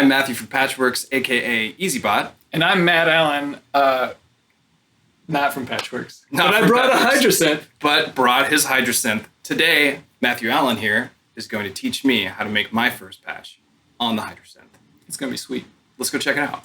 I'm Matthew from Patchwerks, aka EZBOT. And I'm Matt Allen, not from Patchwerks. Not but from I brought Patchwerks, a HYDRASYNth. But brought his HYDRASYNth. Today, Matthew Allen here is going to teach me how to make my first patch on the HYDRASYNth. It's going to be sweet. Let's go check it out.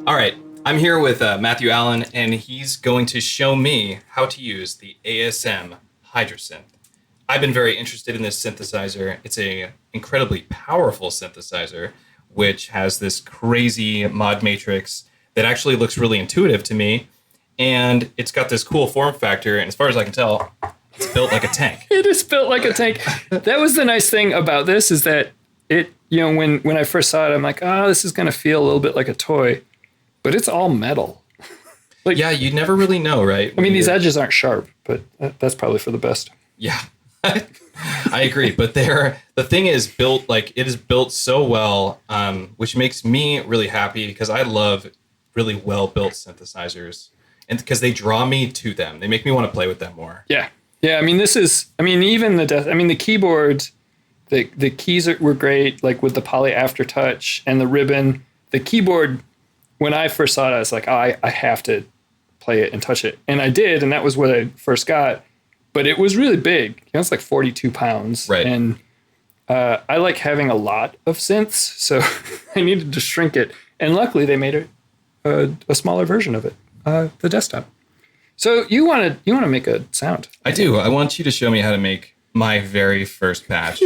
All right, I'm here with Matthew Allen, and he's going to show me how to use the ASM Hydrasynth. I've been very interested in this synthesizer. It's an incredibly powerful synthesizer, which has this crazy mod matrix that actually looks really intuitive to me, and it's got this cool form factor, and as far as I can tell, it's built like a tank. It is built like a tank. That was the nice thing about this, is that it, you know, when I first saw it, I'm like, this is going to feel a little bit like a toy. But it's all metal. Like, yeah, you never really know, right? I mean, these edges aren't sharp, but that's probably for the best. Yeah, I agree. But the thing is built, like, it is built so well, which makes me really happy because I love really well-built synthesizers, and because they draw me to them. They make me want to play with them more. Yeah. Yeah, I mean, even the keyboard, the keys were great, like with the poly aftertouch and the ribbon. The keyboard, when I first saw it, I was like, I have to play it and touch it. And I did, and that was what I first got. But it was really big. You know, it's like 42 pounds. Right. And I like having a lot of synths, so I needed to shrink it. And luckily, they made a smaller version of it, the desktop. So you want to make a sound. I do. I want you to show me how to make my very first patch.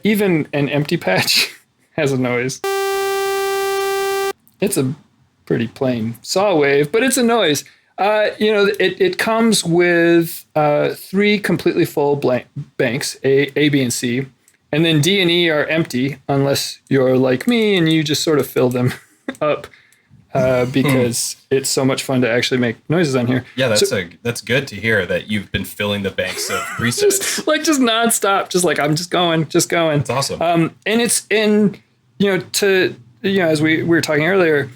Even an empty patch has a noise. It's a pretty plain saw wave, but it's a noise. It comes with 3 completely full banks, A, B, and C. And then D and E are empty, unless you're like me and you just sort of fill them up because it's so much fun to actually make noises on here. Yeah, that's good to hear that you've been filling the banks of presets. just nonstop, just like I'm just going. That's awesome. And it's as we were talking earlier,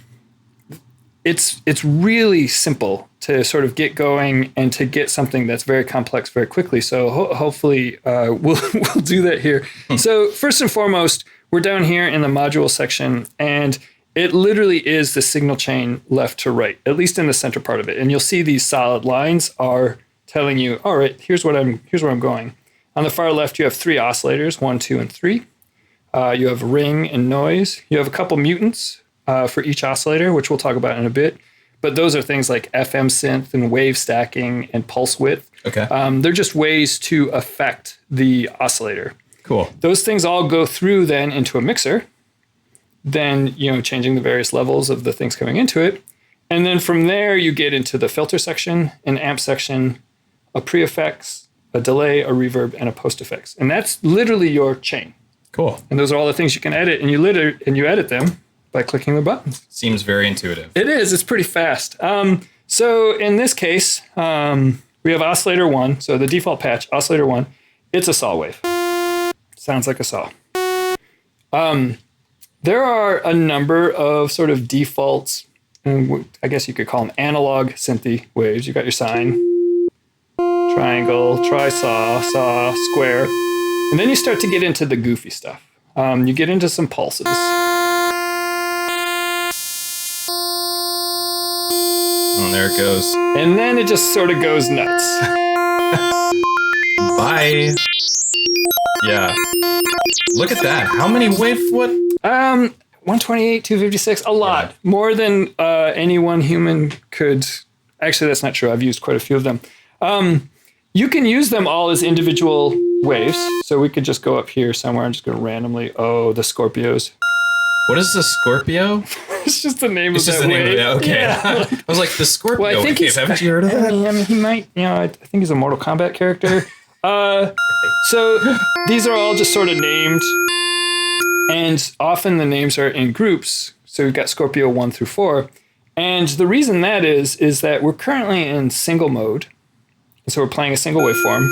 it's really simple to sort of get going and to get something that's very complex very quickly. So hopefully we'll do that here. So first and foremost, we're down here in the module section, and it literally is the signal chain left to right, at least in the center part of it. And you'll see these solid lines are telling you, all right, here's where I'm going. On the far left, you have 3 oscillators, 1, 2, and 3. You have ring and noise. You have a couple mutants for each oscillator, which we'll talk about in a bit. But those are things like FM synth and wave stacking and pulse width. Okay. They're just ways to affect the oscillator. Cool. Those things all go through then into a mixer, then, changing the various levels of the things coming into it. And then from there, you get into the filter section, an amp section, a pre-effects, a delay, a reverb, and a post-effects. And that's literally your chain. Cool. And those are all the things you can edit, and you edit them by clicking the buttons. Seems very intuitive. It is. It's pretty fast. So in this case, we have oscillator 1. So the default patch, oscillator 1, it's a saw wave. Sounds like a saw. There are a number of sort of defaults, and I guess you could call them analog synthy waves. You got your sine, triangle, tri-saw, saw, square. And then you start to get into the goofy stuff. You get into some pulses. And there it goes. And then it just sort of goes nuts. Bye. Yeah. Look at that. How many what? 128, 256, a lot. Yeah. More than any one human could. Actually, that's not true. I've used quite a few of them. You can use them all as individual waves. So we could just go up here somewhere and just go randomly. Oh, the Scorpios. What is the Scorpio? It's just the name of that wave. It's just the name of it. Okay. Yeah. I was like, the Scorpio. Well, I think haven't you heard of that? I mean, he might, I think he's a Mortal Kombat character. So these are all just sort of named. And often the names are in groups. So we've got Scorpio 1 through 4. And the reason that is that we're currently in single mode. So we're playing a single waveform.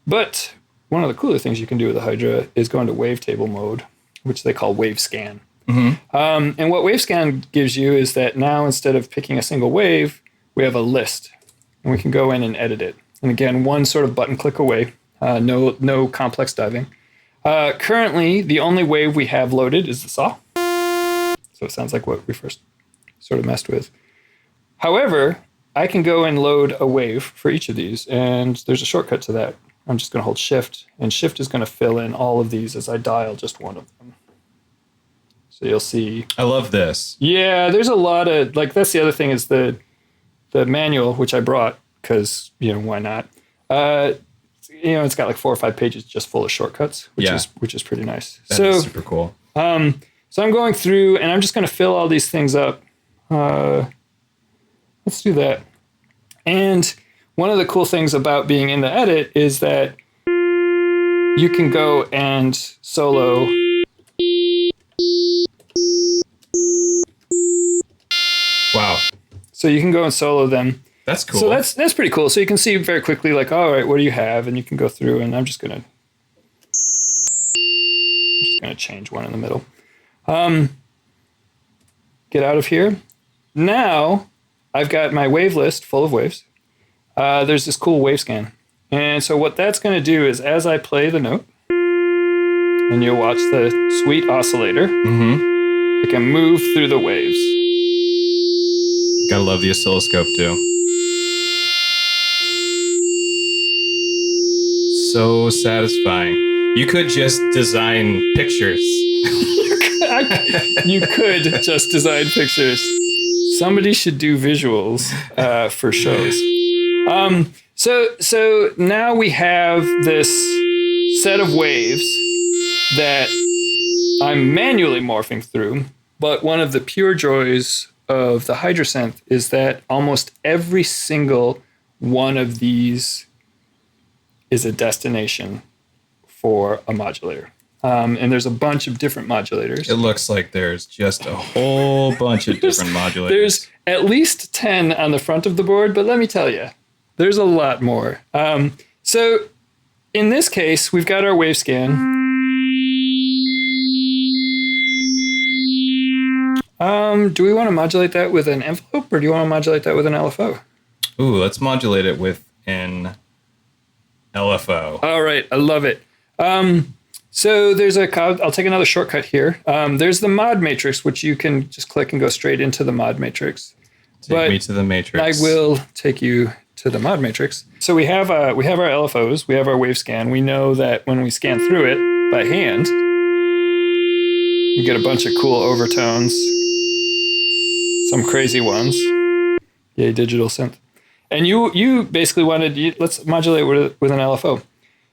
But one of the cooler things you can do with the Hydra is go into wavetable mode, which they call wave scan. And what WaveScan gives you is that now instead of picking a single wave, we have a list, and we can go in and edit it. And again, one sort of button click away, no complex diving. Currently, the only wave we have loaded is the saw. So it sounds like what we first sort of messed with. However, I can go and load a wave for each of these, and there's a shortcut to that. I'm just going to hold Shift, and Shift is going to fill in all of these as I dial just one of them. So you'll see. I love this. Yeah, there's a lot of, like, that's the other thing is the manual, which I brought because, why not? It's got like 4 or 5 pages just full of shortcuts, which is pretty nice. That is super cool. So I'm going through, and I'm just going to fill all these things up. Let's do that. And one of the cool things about being in the edit is that you can go and solo. Wow. So you can go and solo them. That's cool. So that's pretty cool. So you can see very quickly, like, all right, what do you have? And you can go through, and I'm just gonna change one in the middle. Get out of here. Now I've got my wave list full of waves. There's this cool wave scan. And so what that's going to do is as I play the note, and you'll watch the sweet oscillator, I can move through the waves. Gotta love the oscilloscope too. So satisfying. You could just design pictures. You could just design pictures. Somebody should do visuals for shows. So now we have this set of waves that I'm manually morphing through, but one of the pure joys of the HYDRASYNTH is that almost every single one of these is a destination for a modulator. And there's a bunch of different modulators. It looks like there's just a whole bunch of different modulators. There's at least 10 on the front of the board, but let me tell you, there's a lot more. So in this case, we've got our wave scan. Do we want to modulate that with an envelope, or do you want to modulate that with an LFO? Ooh, let's modulate it with an LFO. All right, I love it. So there's I'll take another shortcut here. There's the mod matrix, which you can just click and go straight into the mod matrix. Take me to the matrix. I will take you to the mod matrix. So we have our LFOs, we have our wave scan. We know that when we scan through it by hand, you get a bunch of cool overtones, some crazy ones. Yay, digital synth. And you basically let's modulate with an LFO.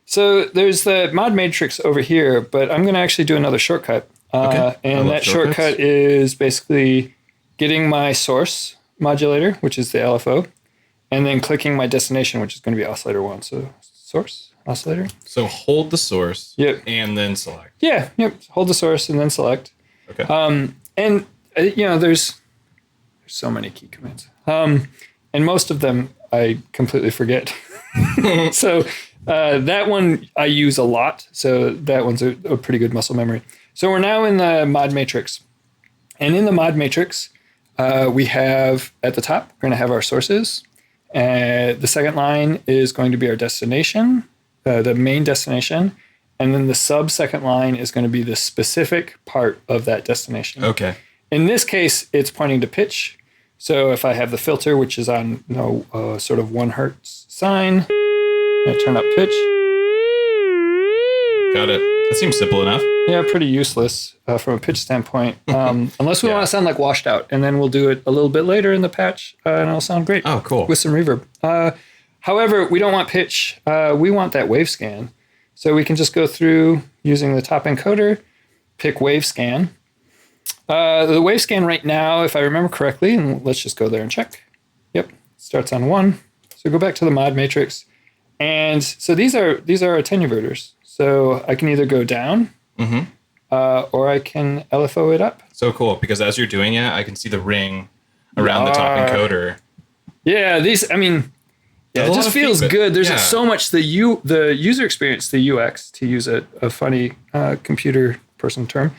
So there's the mod matrix over here, but I'm going to actually do another shortcut. Okay. And that shortcut is basically getting my source modulator, which is the LFO, and then clicking my destination, which is going to be oscillator 1. So source, oscillator. So hold the source. Yep. And then select. Yeah. Yep. Hold the source and then select. Okay. And there's so many key commands. And most of them I completely forget. So that one I use a lot. So that one's a pretty good muscle memory. So we're now in the mod matrix. And in the mod matrix, we have at the top, we're going to have our sources. The second line is going to be our destination, the main destination. And then the sub-second line is going to be the specific part of that destination. Okay. In this case, it's pointing to pitch. So if I have the filter, which is on sort of 1 hertz sine, I turn up pitch. Got it. That seems simple enough. Yeah, pretty useless from a pitch standpoint, unless we want to sound like washed out, and then we'll do it a little bit later in the patch, and it'll sound great. Oh, cool. With some reverb. However, we don't want pitch. We want that wave scan. So we can just go through using the top encoder, pick wave scan. The wave scan right now, if I remember correctly, and let's just go there and check. Yep, starts on 1. So go back to the mod matrix. And so these are attenuverters. So I can either go down or I can LFO it up. So cool, because as you're doing it, I can see the ring around the top encoder. Yeah, it just feels good. There's so much the user experience, the UX, to use a funny computer person term.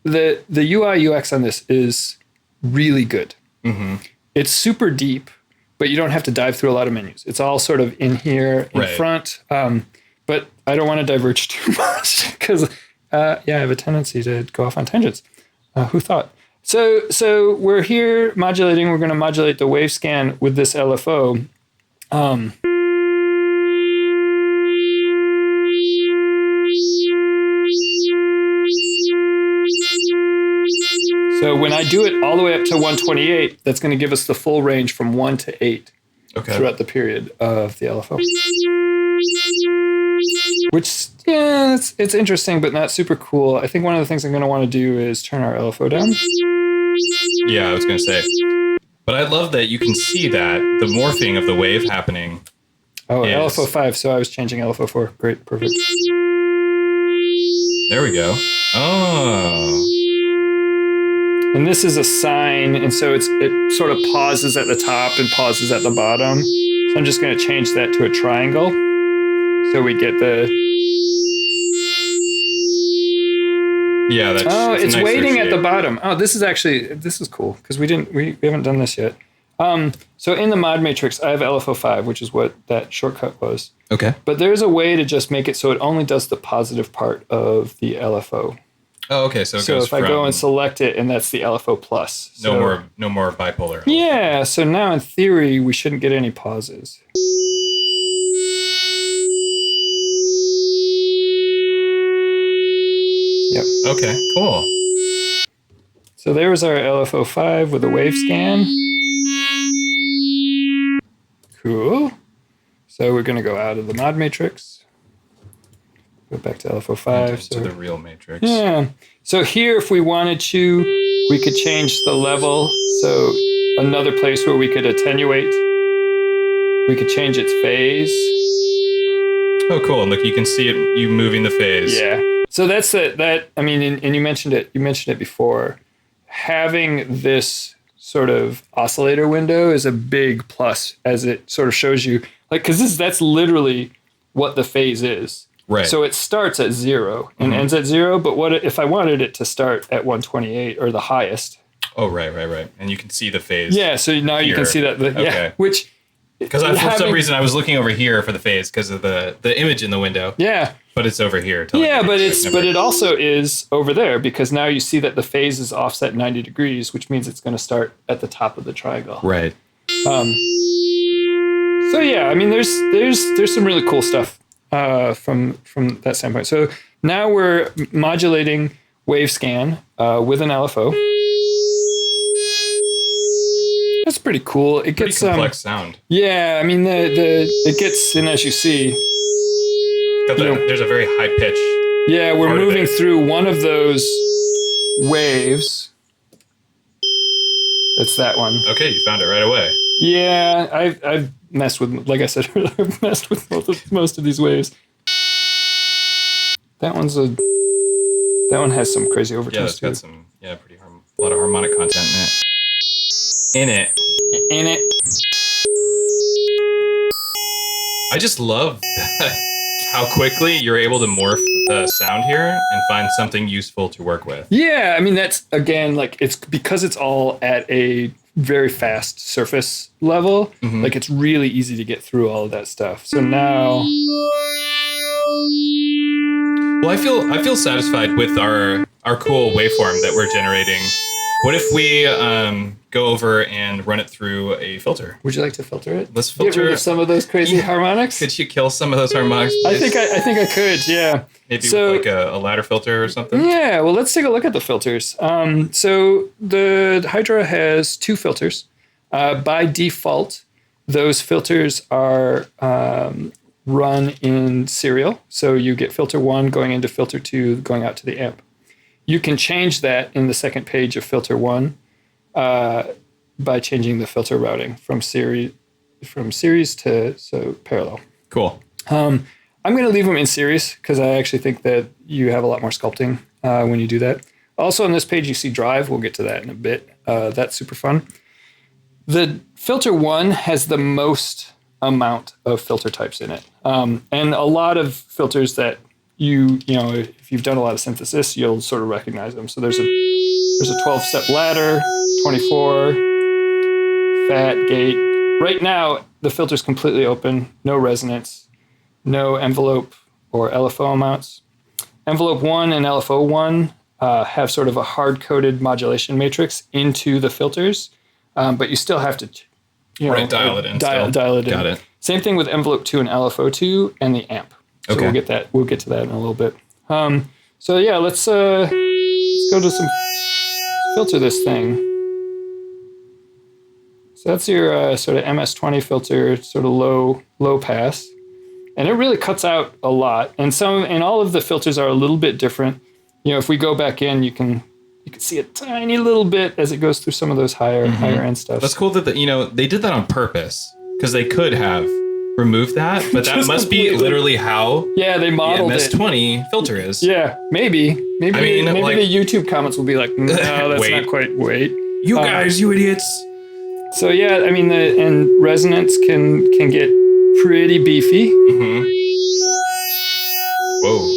the UI UX on this is really good. Mm-hmm. It's super deep, but you don't have to dive through a lot of menus. It's all sort of in here, in front. But I don't want to diverge too much because, I have a tendency to go off on tangents. Who thought? So we're here modulating. We're going to modulate the wave scan with this LFO. So when I do it all the way up to 128, that's going to give us the full range from 1 to 8 throughout the period of the LFO. Which, it's interesting, but not super cool. I think one of the things I'm going to want to do is turn our LFO down. Yeah, I was going to say. But I love that you can see that the morphing of the wave happening. Oh, LFO 5, so I was changing LFO 4. Great, perfect. There we go. Oh. And this is a sine, and so it sort of pauses at the top and pauses at the bottom. So I'm just going to change that to a triangle. So we get the... Yeah, that's... Oh, it's waiting at the bottom. Oh, this is cool, because we haven't done this yet. So in the mod matrix, I have LFO 5, which is what that shortcut was. Okay. But there's a way to just make it so it only does the positive part of the LFO. Oh, okay. So if I go and select it, and that's the LFO plus. No more bipolar. Yeah. So now in theory, we shouldn't get any pauses. Yep. Okay. Cool. So there's our LFO 5 with a wave scan. Cool. So we're going to go out of the mod matrix. Go back to LFO 5. To the real matrix. Yeah. So here, if we wanted to, we could change the level. So another place where we could attenuate. We could change its phase. Oh, cool. And look, you can see you moving the phase. Yeah. So that's that. I mean, and you mentioned it. You mentioned it before. Having this sort of oscillator window is a big plus, as it sort of shows you, like, because that's literally what the phase is. Right. So it starts at 0 and ends at 0. But what if I wanted it to start at 128 or the highest? Oh, right. And you can see the phase. Yeah. So now you can see that. Okay. Yeah. Which, because for some reason I was looking over here for the phase because of the image in the window. Yeah. But it's over here. Yeah, but it also is over there, because now you see that the phase is offset 90 degrees, which means it's going to start at the top of the triangle. Right. So yeah, I mean, there's some really cool stuff from that standpoint. So now we're modulating wave scan with an LFO. That's pretty cool. It gets complex sound. Yeah, I mean it gets, and as you see, there's a very high pitch. Yeah, we're moving through one of those waves. That's that one. Okay, you found it right away. Yeah, I've messed with, like I said earlier, I've messed with most of these waves. That one has some crazy overtones. Yeah, it's got some a lot of harmonic content in it. I just love how quickly you're able to morph the sound here and find something useful to work with. Yeah, I mean, that's, again, like, it's because it's all at a very fast surface level. Mm-hmm. Like, it's really easy to get through all of that stuff. So now... Well, I feel satisfied with our cool waveform that we're generating. What if we go over and run it through a filter? Would you like to filter it? Let's filter. Get rid of some of those crazy harmonics. Could you kill some of those harmonics, please? I think I could. Yeah. Maybe with like a ladder filter or something. Yeah. Well, let's take a look at the filters. So the Hydra has 2 filters. By default, those filters are run in serial. So you get filter 1 going into filter 2, going out to the amp. You can change that in the second page of filter 1 by changing the filter routing from series to parallel. Cool. I'm going to leave them in series because I actually think that you have a lot more sculpting when you do that. Also on this page, you see drive. We'll get to that in a bit. That's super fun. The filter 1 has the most amount of filter types in it. And a lot of filters that if you've done a lot of synthesis, you'll sort of recognize them. So there's a 12-step ladder, 24, fat, gate. Right now, the filter's completely open, no resonance, no envelope or LFO amounts. Envelope 1 and LFO 1 have sort of a hard-coded modulation matrix into the filters, but you still have to dial it in. Dial it in. Got it. Same thing with envelope 2 and LFO 2 and the amp. So Okay. we'll get to that in a little bit. So yeah, let's go to filter this thing. So that's your sort of MS-20 filter, sort of low pass. And it really cuts out a lot. And all of the filters are a little bit different. If we go back in, you can see a tiny little bit as it goes through some of those higher end stuff. That's cool that they did that on purpose, because they could have removed that, but that must be literally how they modeled the it. MS-20 filter is. Yeah, maybe. I mean, like, the YouTube comments will be like, no, that's not quite. Wait, you guys, you idiots. So yeah, I mean, and resonance can get pretty beefy. Mm-hmm. Whoa.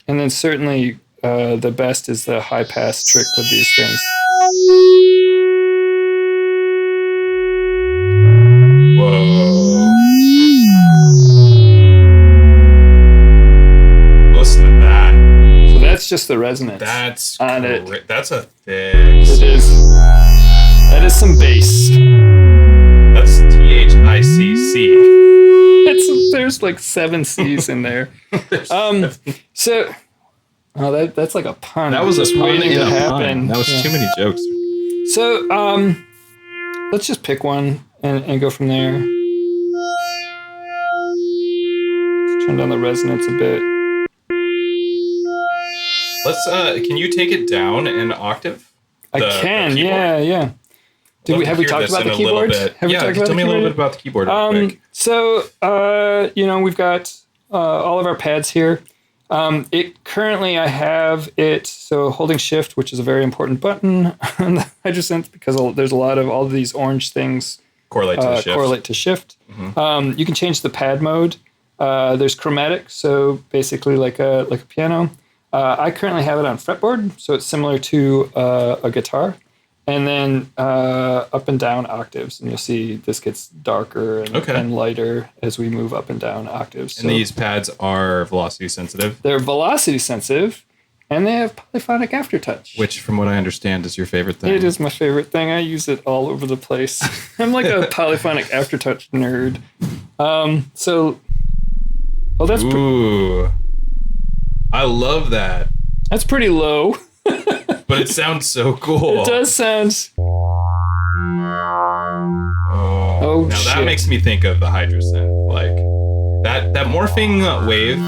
And then certainly the best is the high pass trick with these things. Whoa. Listen to that. So that's just the resonance. That's on it. That's a fix. It is. That is some bass. That's THICC. There's like 7 C's in there. That's like a pun. That was just waiting to happen. That was too many jokes. So let's just pick one and go from there. Let's turn down the resonance a bit. Let's can you take it down an octave? I can, yeah. Have we talked about the keyboard? Tell me a little bit about the keyboard real quick. So we've got all of our pads here. Currently I have it so holding shift, which is a very important button on the HYDRASYNTH, because there's a lot of all of these orange things correlate to shift. Mm-hmm. You can change the pad mode. There's chromatic, so basically like a piano. I currently have it on fretboard, so it's similar to a guitar. And then up and down octaves, and you'll see this gets darker and lighter as we move up and down octaves. And these pads are velocity sensitive? They're velocity sensitive, and they have polyphonic aftertouch. Which, from what I understand, is your favorite thing. It is my favorite thing. I use it all over the place. I'm like a polyphonic aftertouch nerd. That's Ooh. I love that. That's pretty low. But it sounds so cool. It does sound. Oh, now shit. That makes me think of the HYDRASYNTH. Like that morphing wave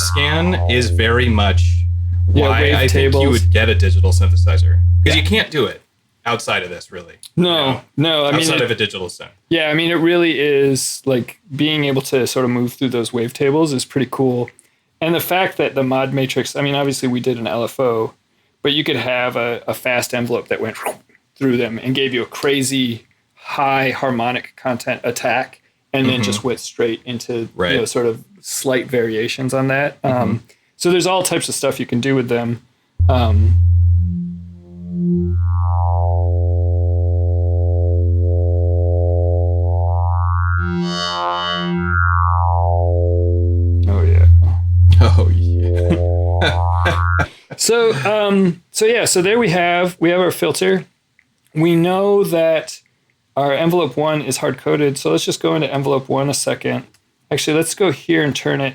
scan is very much why I think you would get a digital synthesizer, because you can't do it outside of this, really. No. I mean, outside of a digital synth. Yeah, I mean, it really is like being able to sort of move through those wavetables is pretty cool. And the fact that the mod matrix, I mean, obviously we did an LFO, but you could have a fast envelope that went through them and gave you a crazy high harmonic content attack, and then just went straight into sort of slight variations on that. So there's all types of stuff you can do with them. Oh yeah. So there we have our filter. We know that our envelope 1 is hard coded. So let's just go into envelope 1 a second. Actually, let's go here and turn it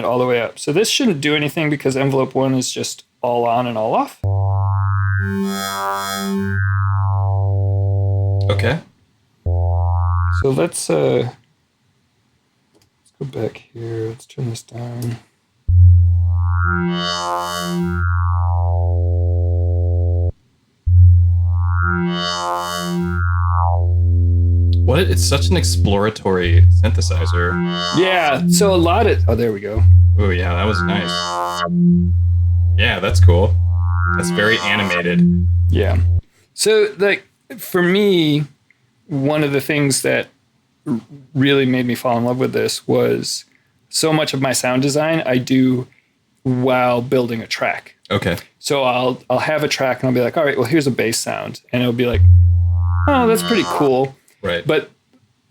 all the way up. So this shouldn't do anything because envelope 1 is just all on and all off. Okay. So let's go back here. Let's turn this down. What? It's such an exploratory synthesizer. Yeah. So a lot of. Oh, there we go. Oh yeah, that was nice. Yeah, that's cool. That's very animated. Yeah. So like for me, one of the things that really made me fall in love with this was so much of my sound design I do while building a track. Okay. So I'll have a track and I'll be like, all right, well, here's a bass sound. And it'll be like, oh, that's pretty cool. Right. But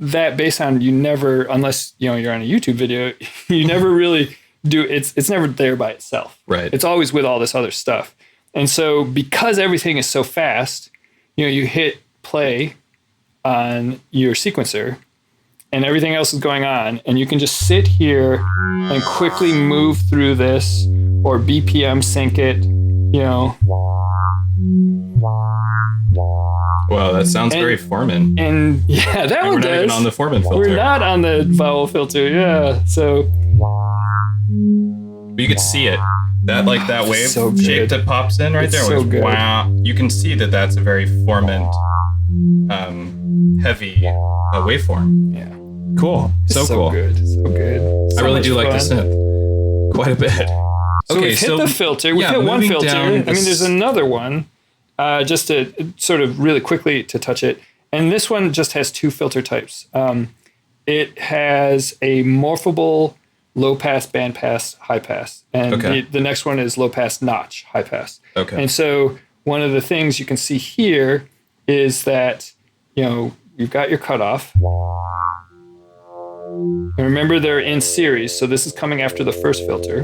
that bass sound, you never, unless you're on a YouTube video, you never really do. It's never there by itself. Right. It's always with all this other stuff. And so because everything is so fast, you hit play on your sequencer and everything else is going on, and you can just sit here and quickly move through this or BPM sync it, Wow, that sounds very Foreman. And yeah, that one does. We're not even on the Foreman filter. We're not on the vowel filter, yeah. So but you could see it. That wave so shape that pops in right there. So good. Wow. You can see that that's a very Foreman heavy waveform. yeah. Cool. So cool. Good. So good. I really do like the synth quite a bit. So we've hit the filter. We've hit one filter. I mean, there's another one, just to sort of really quickly to touch it. And this one just has two filter types. It has a morphable low pass, band pass, high pass. And the next one is low pass, notch, high pass. Okay. And so one of the things you can see here is that, you've got your cutoff. And remember, they're in series, so this is coming after the first filter.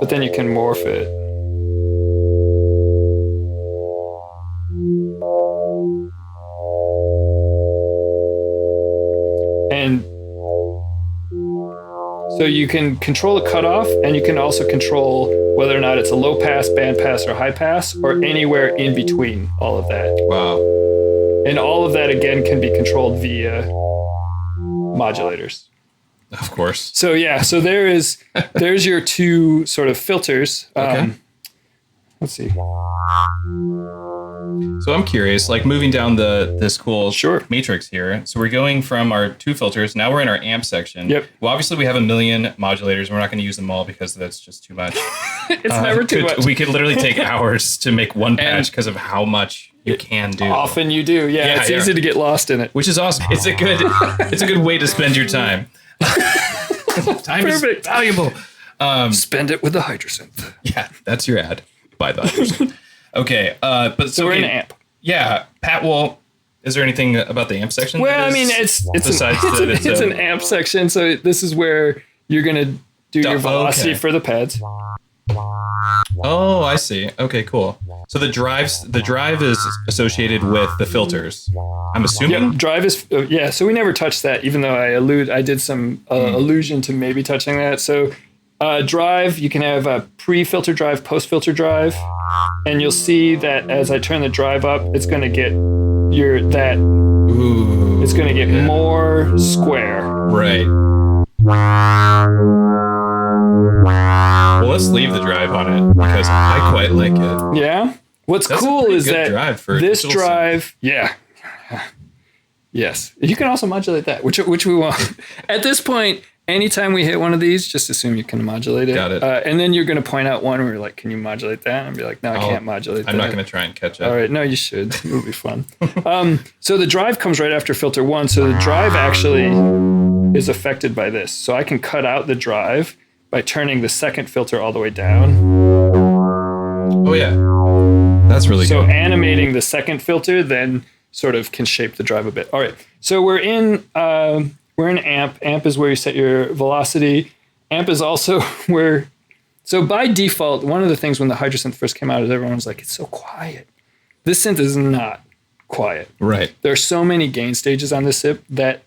But then you can morph it. And so you can control the cutoff, and you can also control whether or not it's a low pass, band pass, or high pass, or anywhere in between all of that. Wow. And all of that, again, can be controlled via modulators. Of course. So yeah, so there's your two sort of filters. Okay. Let's see. So I'm curious, moving down this cool Sure. matrix here. So we're going from our two filters. Now we're in our amp section. Yep. Well, obviously we have a million modulators. We're not going to use them all because that's just too much. It's never too much. We could literally take hours to make one patch because of how much you can do. Often you do. Yeah, it's easy to get lost in it. Which is awesome. It's a good way to spend your time. Time is valuable. Spend it with the HYDRASYNth. Yeah, that's your ad. Buy the HYDRASYNth. Okay, but so we're in amp. Yeah, Pat. Well, is there anything about the amp section? Well, I mean, it's an amp section. So this is where you're gonna do your velocity for the pads. Oh, I see. Okay, cool. So the drive is associated with the filters, I'm assuming. Yep, drive is So we never touched that, even though I did some allusion to maybe touching that. So drive, you can have a pre-filter drive, post-filter drive, and you'll see that as I turn the drive up, it's going to get it's going to get more square. Right. Well, let's leave the drive on it because I quite like it. Yeah. What's cool is that this drive, yes, you can also modulate that, which we want. At this point, anytime we hit one of these, just assume you can modulate it. Got it. And then you're going to point out one where you're like, can you modulate that? And I'll be like, no, I can't modulate that. I'm not going to try and catch up. All right. No, you should. It will be fun. So the drive comes right after filter one. So the drive actually is affected by this. So I can cut out the drive by turning the second filter all the way down. Oh, yeah. That's really good. So animating the second filter then sort of can shape the drive a bit. All right. So we're in amp. Amp is where you set your velocity. Amp is also where... So by default, one of the things when the HYDRASYNth first came out is everyone was like, it's so quiet. This synth is not quiet. Right. There are so many gain stages on this SIP that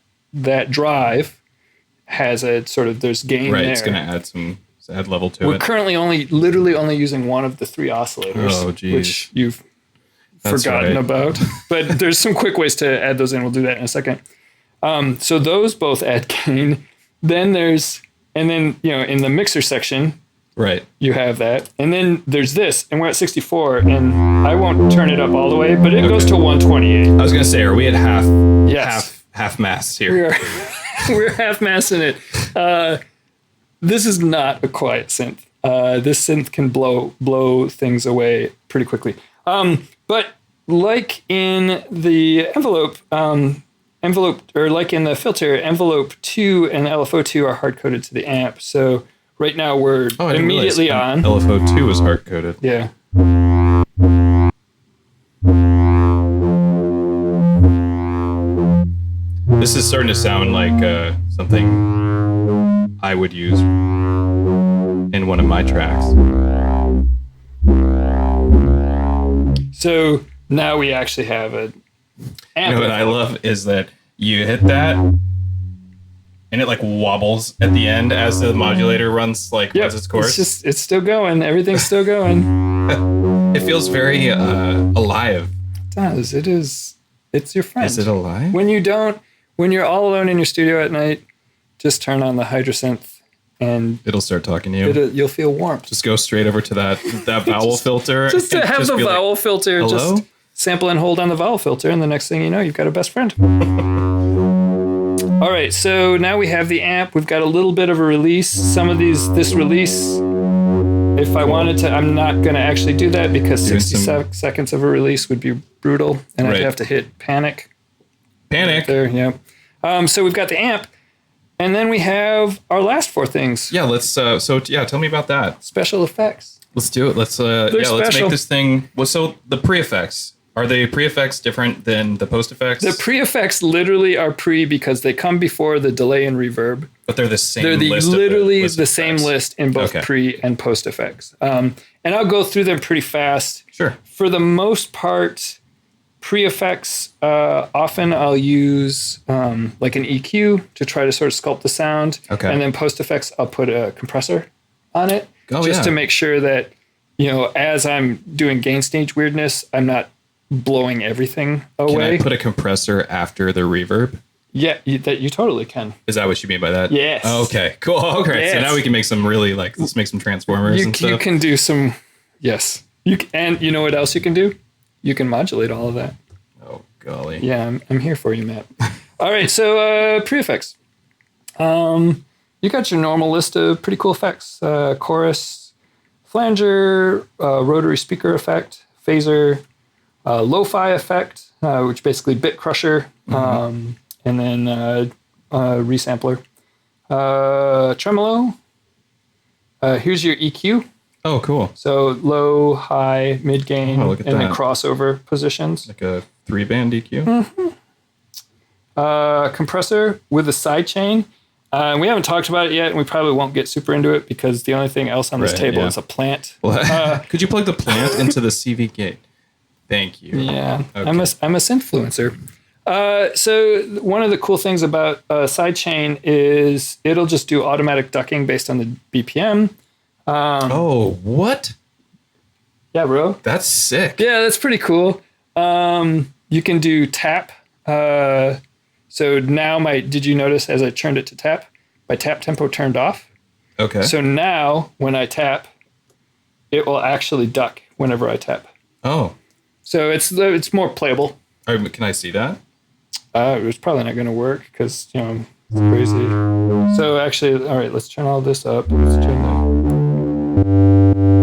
drive has a sort of, there's gain there. Right, it's going to add level to it. We're currently literally only using one of the three oscillators, which you've forgotten about. But there's some quick ways to add those in. We'll do that in a second. So those both add gain. Then in the mixer section, right, you have that. And then there's this, and we're at 64, and I won't turn it up all the way, but it goes to 128. I was going to say, are we at half mast here? We're half massing it. This is not a quiet synth. This synth can blow things away pretty quickly. But like in the envelope envelope, or like in the filter, envelope 2 and LFO2 are hard coded to the amp. So right now we're immediately on. LFO2 is hard coded. Yeah. This is starting to sound like something I would use in one of my tracks. So now we actually have a amp. You know what I love is that you hit that and it like wobbles at the end as the modulator runs runs its course. It's still going. Everything's still going. It feels very alive. It does. It is. It's your friend. Is it alive? When you're all alone in your studio at night, just turn on the HYDRASYNTH and it'll start talking to you. You'll feel warmth. Just go straight over to that vowel filter. Just to have the vowel filter. Hello? Just sample and hold on the vowel filter, and the next thing you know, you've got a best friend. All right, so now we have the amp. We've got a little bit of a release. This release, if I wanted to, I'm not going to actually do that because 60 seconds of a release would be brutal, and I'd have to hit panic. Panic. Right there, yeah. So we've got the amp, and then we have our last 4 things. Yeah, let's. Tell me about that. Special effects. Let's do it. Let's make this thing. Well, so the pre-effects. Are the pre-effects different than the post-effects? The pre-effects literally are pre because they come before the delay and reverb. But they're the same. They're literally the same list in both pre and post-effects. And I'll go through them pretty fast. Sure. For the most part, pre-effects, often I'll use like an EQ to try to sort of sculpt the sound. Okay. And then post-effects, I'll put a compressor on it to make sure that, as I'm doing gain stage weirdness, I'm not blowing everything away. Can I put a compressor after the reverb? Yeah, you totally can. Is that what you mean by that? Yes. Oh, okay, cool. Okay, yes. So now we can make some really let's make some transformers and stuff. You can do some, yes. And you know what else you can do? You can modulate all of that. Oh, golly. Yeah, I'm here for you, Matt. All right, so pre-effects. You got your normal list of pretty cool effects. Chorus, flanger, rotary speaker effect, phaser, lo-fi effect, which basically bit crusher, and then resampler. Tremolo. Here's your EQ. Oh, cool. So low, high, mid gain, and then crossover positions. Like a 3-band EQ. Mm-hmm. Compressor with a sidechain. We haven't talked about it yet, and we probably won't get super into it because the only thing else on this table is a plant. Could you plug the plant into the CV gate? Thank you. Yeah, okay. I'm a synthfluencer. So one of the cool things about sidechain is it'll just do automatic ducking based on the BPM. What? Yeah, bro. That's sick. Yeah, that's pretty cool. You can do tap. So now did you notice as I turned it to tap, my tap tempo turned off? Okay. So now when I tap, it will actually duck whenever I tap. Oh. So it's more playable. Can I see that? It's probably not going to work because, it's crazy. So actually, all right, let's turn all this up. Let's turn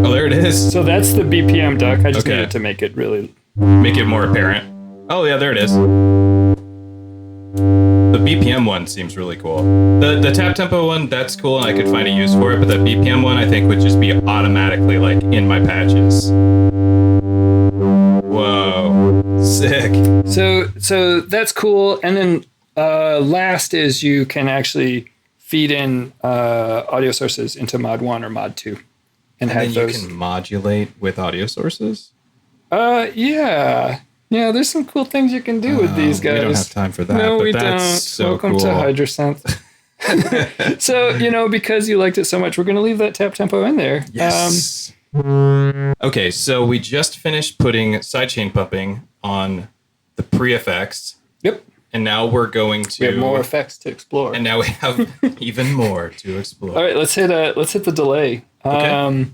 Oh, there it is. So that's the BPM duck. I just needed to make it make it more apparent. Oh, yeah, there it is. The BPM one seems really cool. The tap tempo one, that's cool, and I could find a use for it, but the BPM one, I think, would just be automatically, in my patches. Whoa. Sick. So that's cool. And then last is you can actually feed in audio sources into Mod 1 or Mod 2. And have then those. You can modulate with audio sources? Yeah. Yeah, there's some cool things you can do with these guys. We don't have time for that. No, but we that's don't. So Welcome cool. to HYDRASYNth. So, because you liked it so much, we're going to leave that tap tempo in there. Yes. Okay, so we just finished putting sidechain pumping on the pre-effects. Yep. And now we're going to... We have more effects to explore. And now we have even more to explore. All right, let's hit the delay. Okay.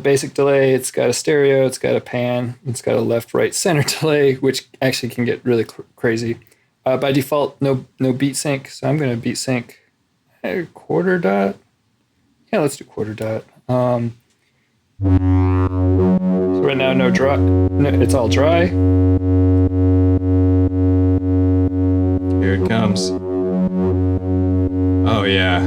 Basic delay, it's got a stereo, it's got a pan, it's got a left, right, center delay, which actually can get really crazy. By default, no beat sync, so I'm going to beat sync a quarter dot. Yeah, let's do quarter dot. So right now, no, it's all dry. comes. Oh, yeah.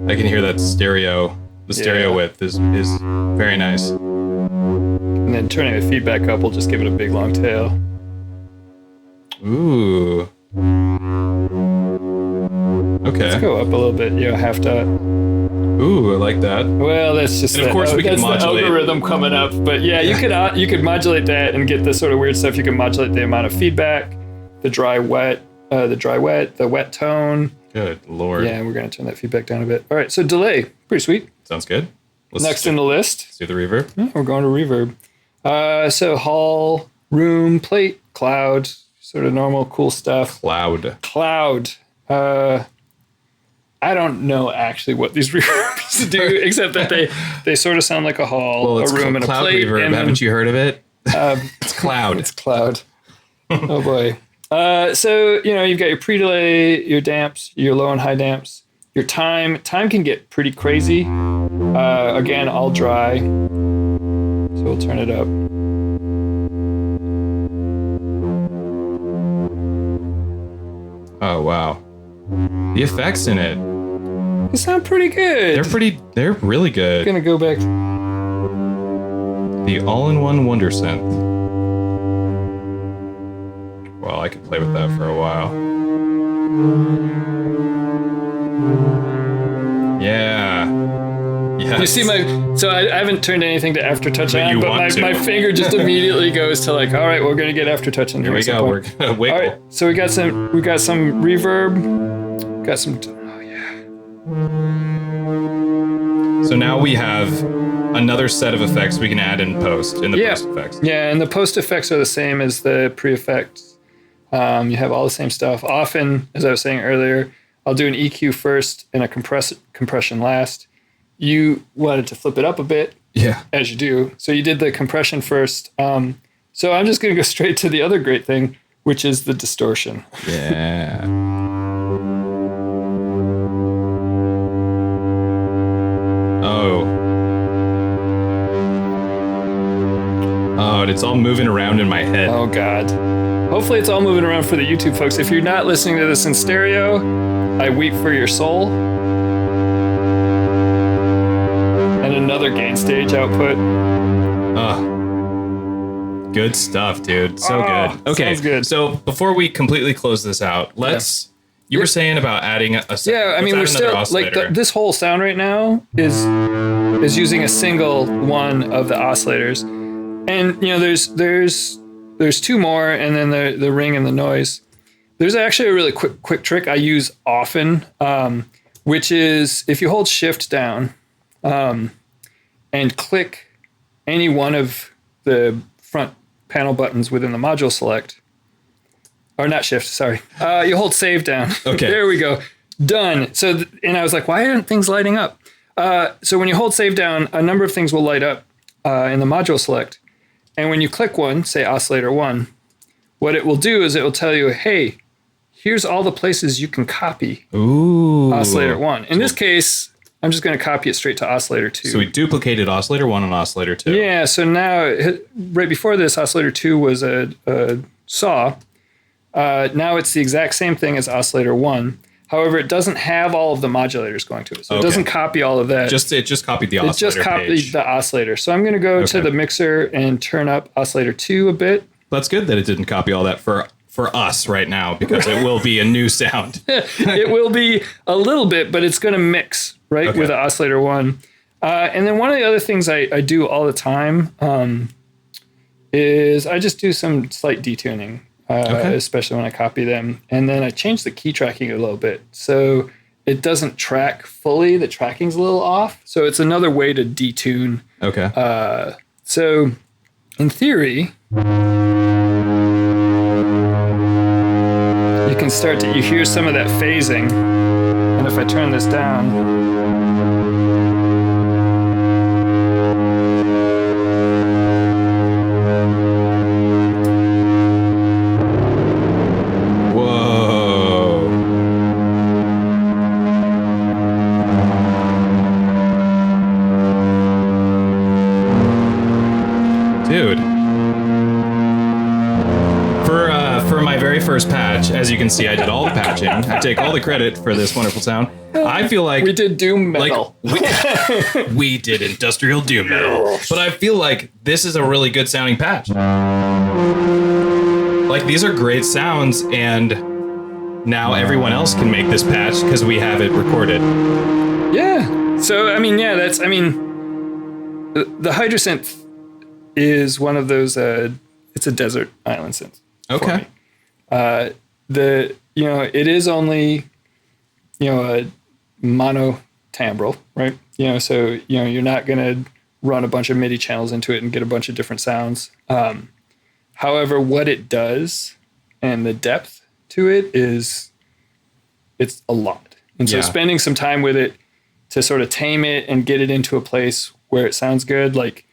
I can hear that stereo. The stereo width is very nice. And then turning the feedback up will just give it a big long tail. Ooh. Okay. Let's go up a little bit, half dot. Ooh, I like that. Well, that's just And of course we can modulate the algorithm coming up. But yeah, you could modulate that and get the sort of weird stuff. You can modulate the amount of feedback, the dry wet, the wet tone. Good Lord. Yeah, we're gonna turn that feedback down a bit. All right, so delay, pretty sweet. Sounds good. Next in the list, let's do the reverb. Yeah, we're going to reverb. So hall, room, plate, cloud, sort of normal cool stuff. Cloud. I don't know actually what these reverbs do, except that they sort of sound like a hall, a room, and a cloud plate. Reverb. And haven't you heard of it? It's cloud. It's cloud. Oh boy. So you've got your pre-delay, your damps, your low and high damps, your time. Time can get pretty crazy. Again, all dry. So we'll turn it up. Oh wow. The effects in it. They sound pretty good. They're really good. I'm gonna go back. The all-in-one wonder synth. Well, I could play with that for a while. Yeah. Yes. You see so I haven't turned anything to aftertouch on, but my finger just immediately goes to like, all right, we're gonna get aftertouch in here. Here we go. We're gonna wiggle. All right, so we got some reverb, got some. Oh yeah. So now we have another set of effects we can add in post in the post effects. Yeah, and the post effects are the same as the pre effects. You have all the same stuff. Often, as I was saying earlier, I'll do an EQ first and a compression last. You wanted to flip it up a bit, as you do. So you did the compression first. So I'm just going to go straight to the other great thing, which is the distortion. Yeah. Oh, and it's all moving around in my head. Oh, God. Hopefully it's all moving around for the YouTube folks. If you're not listening to this in stereo, I weep for your soul. And another gain stage output. Good stuff, dude. So good. Okay, sounds good. So before we completely close this out, you were saying about adding a I mean, we're still like this whole sound right now is using a single one of the oscillators, and there's two more, and then the ring and the noise. There's actually a really quick trick I use often, which is if you hold Shift down and click any one of the front panel buttons within the module select. Or not Shift, sorry. You hold Save down. Okay. There we go. Done. So, and I was like, why aren't things lighting up? So when you hold Save down, a number of things will light up in the module select. And when you click one, say Oscillator 1, what it will do is it will tell you, hey, here's all the places you can copy Oscillator 1. In this case, I'm just going to copy it straight to Oscillator 2. So we duplicated Oscillator 1 and Oscillator 2. Yeah, so now, right before this, Oscillator 2 was a saw. Now it's the exact same thing as Oscillator 1. However, it doesn't have all of the modulators going to it. So it doesn't copy all of that. It just copied the oscillator. It just copied the oscillator. So I'm going to go to the mixer and turn up Oscillator 2 a bit. That's good that it didn't copy all that for us right now, because it will be a new sound. It will be a little bit, but it's going to mix with the Oscillator 1. And then one of the other things I do all the time is I just do some slight detuning. Especially when I copy them. And then I change the key tracking a little bit. So it doesn't track fully. The tracking's a little off. So it's another way to detune. Okay. So in theory, you can you hear some of that phasing. And if I turn this down, very first patch. As you can see, I did all the patching. I take all the credit for this wonderful sound. I feel like we did doom metal. We did industrial doom metal. But I feel like this is a really good sounding patch. Like, these are great sounds, and now everyone else can make this patch because we have it recorded. Yeah. So, I mean, yeah, that's, I mean, the HYDRASYNTH is one of those, it's a desert island synth. Okay. It is only, a mono timbral, right? So, you're not going to run a bunch of MIDI channels into it and get a bunch of different sounds. However, what it does and the depth to it it's a lot. And so spending some time with it to sort of tame it and get it into a place where it sounds good, like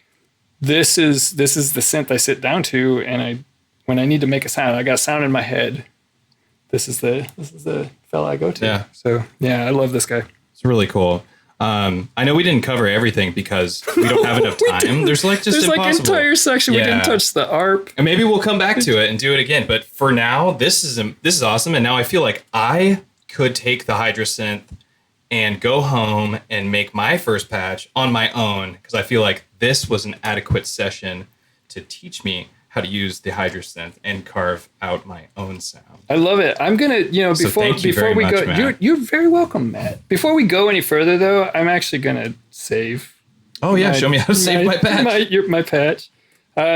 this is the synth I sit down to, and when I need to make a sound, I got a sound in my head. This is the fella I go to. Yeah. So yeah, I love this guy. It's really cool. I know we didn't cover everything because we don't have enough time. There's like an entire section we didn't touch the ARP. And maybe we'll come back to it and do it again. But for now, this is awesome. And now I feel like I could take the HYDRASYNTH and go home and make my first patch on my own, because I feel like this was an adequate session to teach me how to use the HYDRASYNTH and carve out my own sound. I love it. I'm gonna, before we go, Matt. you're very welcome, Matt. Before we go any further, though, I'm actually gonna save. Oh yeah, show me how to save my patch. My patch.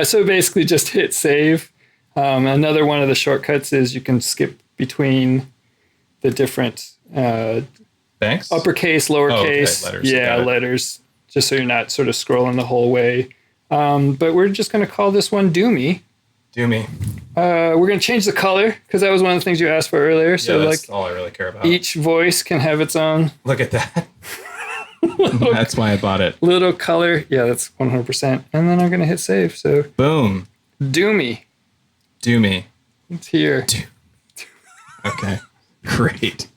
So basically, just hit save. Another one of the shortcuts is you can skip between the different Banks? Uppercase, lowercase, letters, just so you're not sort of scrolling the whole way. But we're just going to call this one Doomy. Doomy. We're going to change the color because that was one of the things you asked for earlier. So that's all I really care about. Each voice can have its own. Look at that. That's why I bought it. Little color. Yeah, that's 100%. And then I'm going to hit save. So boom. Doomy. It's here. Okay. Great.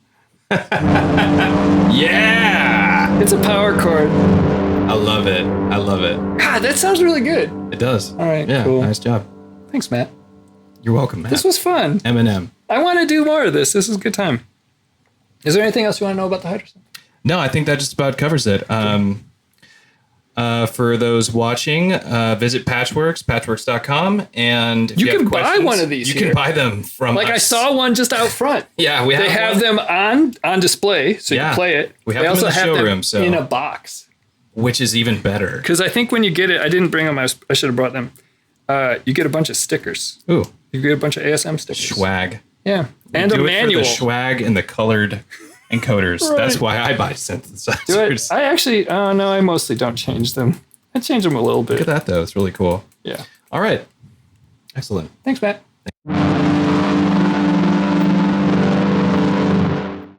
Yeah. It's a power chord. I love it. God, that sounds really good. It does. All right, yeah, cool. Nice job. Thanks, Matt. You're welcome, Matt. This was fun. Eminem. I want to do more of this. This is a good time. Is there anything else you want to know about the HYDRASYNTH? No, I think that just about covers it. For those watching, visit Patchwerks, patchwerks.com, and if you can have buy one of these. You can buy them from us. I saw one just out front. Yeah, they have them on display, so you can play it. We have them in the showroom, in a box, which is even better. Because I think when you get it, I didn't bring them. I should have brought them. You get a bunch of stickers. Ooh, you get a bunch of ASM stickers. Swag. Yeah, and a manual. For the swag and the colored encoders. Right. That's why I buy synthesizers. I actually, I mostly don't change them. I change them a little bit. Look at that, though. It's really cool. Yeah. All right. Excellent. Thanks, Matt.